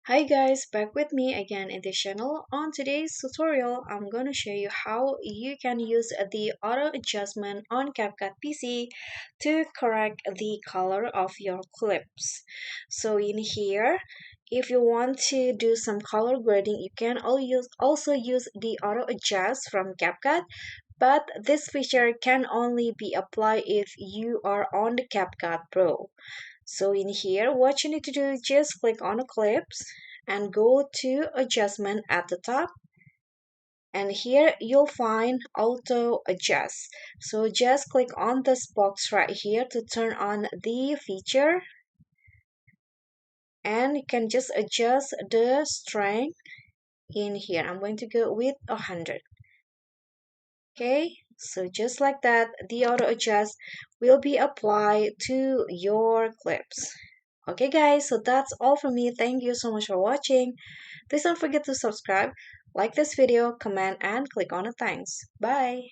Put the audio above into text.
Hi guys, back with me again in this channel. On today's tutorial, I'm going to show you how you can use the auto adjustment on Capcut PC to correct the color of your clips. So in here, if you want to do some color grading, you can also use the auto adjust from Capcut, but this feature can only be applied if you are on the Capcut Pro. So in here, what you need to do is just click on the clips and go to adjustment at the top. And here you'll find auto adjust. So just click on this box right here to turn on the feature. And you can just adjust the strength in here. I'm going to go with 100. Okay, so just like that, the auto adjust will be applied to your clips. Okay guys, so that's all from me. Thank you so much for watching. Please don't forget to subscribe, like this video, comment, and click on the thanks. Bye.